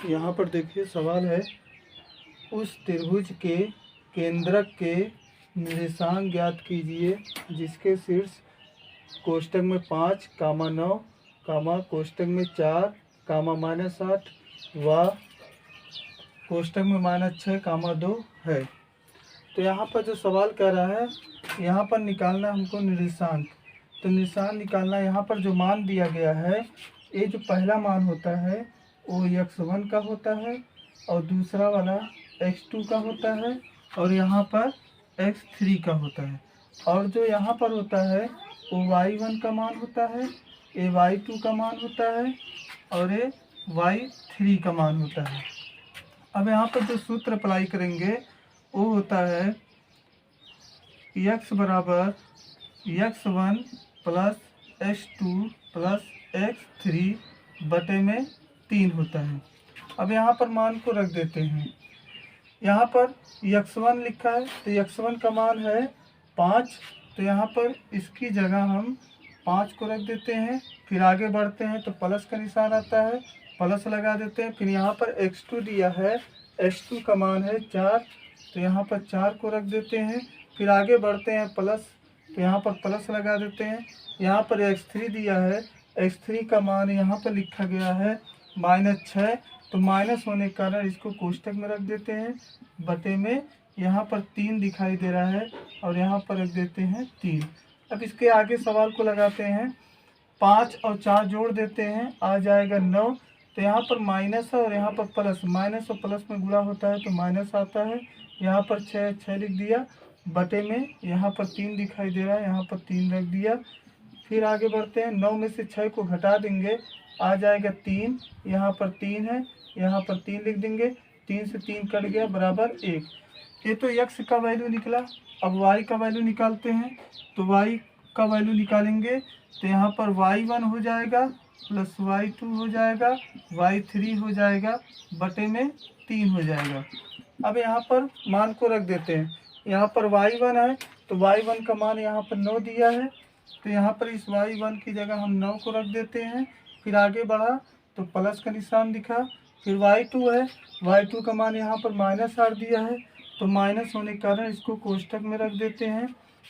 यहाँ पर देखिए सवाल है, उस त्रिभुज के केंद्रक के निर्देशांक ज्ञात कीजिए जिसके शीर्ष कोष्ठक में 5, 9, कोष्ठक में 4, -8 व कोष्ठक में -6, 2 है। तो यहाँ पर जो सवाल कह रहा है, यहाँ पर निकालना हमको निर्देशांक। तो निर्देशांक निकालना, यहाँ पर जो मान दिया गया है, ये जो पहला मान होता है वो x1 का होता है और दूसरा वाला x2 का होता है और यहाँ पर x3 का होता है। और जो यहाँ पर होता है वो y1 का मान होता है, ये y2 का मान होता है और ये y3 का मान होता है। अब यहाँ पर जो सूत्र अप्लाई करेंगे वो होता है x बराबर x1 plus x2 plus x3 बटे में 3 होता है। अब यहाँ पर मान को रख देते हैं। यहाँ पर x1 लिखा है तो x1 का मान है 5, तो यहाँ पर इसकी जगह हम 5 को रख देते हैं। फिर आगे बढ़ते हैं तो प्लस का निशान आता है, प्लस लगा देते हैं। फिर यहाँ पर x2 दिया है, x2 का मान है 4, तो यहाँ पर 4 को रख देते हैं। फिर आगे बढ़ते हैं प्लस, तो यहाँ पर प्लस लगा देते हैं। यहाँ पर x3 दिया है, x3 का मान यहाँ पर लिखा गया है -6, तो माइनस होने के कारण इसको कोष्ठक में रख देते हैं बटे में। यहाँ पर 3 दिखाई दे रहा है और यहाँ पर रख देते हैं 3। अब इसके आगे सवाल को लगाते हैं, 5 और 4 जोड़ देते हैं, आ जाएगा 9। तो यहाँ पर माइनस है और यहाँ पर प्लस, माइनस और प्लस में गुणा होता है तो माइनस आता है। यहाँ पर 6 लिख दिया बटे में, यहाँ पर 3 दिखाई दे रहा है, यहाँ पर 3 रख दिया। फिर आगे बढ़ते हैं, 9 में से 6 को घटा देंगे, आ जाएगा 3, यहाँ पर 3 है, यहाँ पर 3 लिख देंगे, 3 से 3 कट गया बराबर 1। ये तो x का वैल्यू निकला। अब y का वैल्यू निकालते हैं, तो y का वैल्यू निकालेंगे तो यहाँ पर y1 हो जाएगा प्लस y2 हो जाएगा, y3 हो जाएगा बटे में 3 हो जाएगा। अब यहाँ पर मान को रख देते हैं। यहाँ पर y1 है तो y1 का मान यहाँ पर 9 दिया है, तो यहाँ पर इस y1 की जगह हम 9 को रख देते हैं। फिर आगे बढ़ा तो प्लस का निशान दिखा। फिर y2 है, y2 का मान यहाँ पर -8 दिया है, तो माइनस होने के कारण इसको कोष्ठक में रख देते हैं।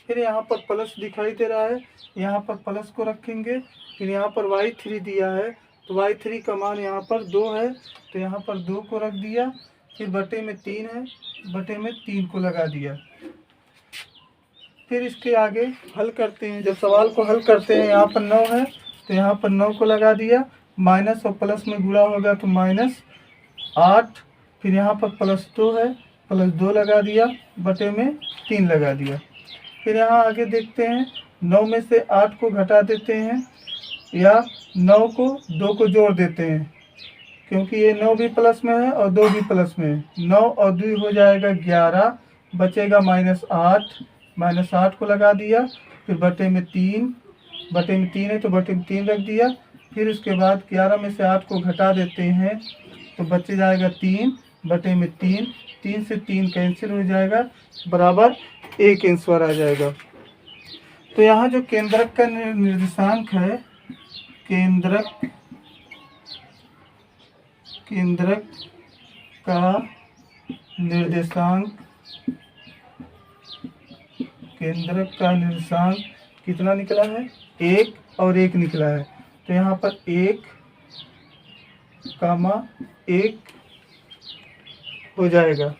फिर यहाँ पर प्लस दिखाई दे रहा है, यहाँ पर प्लस को रखेंगे। फिर यहाँ पर y3 दिया है, तो y3 का मान यहाँ पर 2 है, तो यहाँ पर 2 को रख दिया। फिर बटे में 3 है, बटे में 3 को लगा दिया। फिर इसके आगे हल करते हैं। जब सवाल को हल करते हैं, यहाँ पर 9 है तो यहाँ पर 9 को लगा दिया, माइनस और प्लस में गुणा होगा तो -8। फिर यहाँ पर +2 है, +2 लगा दिया बटे में 3 लगा दिया। फिर यहाँ आगे देखते हैं, 9 में से 8 को घटा देते हैं या 9 को 2 को जोड़ देते हैं, क्योंकि ये 9 भी प्लस में है और 2 भी प्लस में है। 9 और 2 हो जाएगा 11, बचेगा -8, -8 को लगा दिया। फिर बटे में 3, बटे में 3 है तो बटे में 3 रख दिया। फिर उसके बाद 11 में से 8 को घटा देते हैं तो बच जाएगा 3 बटे में 3, 3 से 3 कैंसिल हो जाएगा बराबर 1 आंसर आ जाएगा। तो यहाँ जो केंद्रक का निर्देशांक है, केंद्रक का निर्देशांक, केंद्रक का निर्देशांक कितना निकला है? 1 और 1 निकला है। तो यहाँ पर 1, 1 हो जाएगा।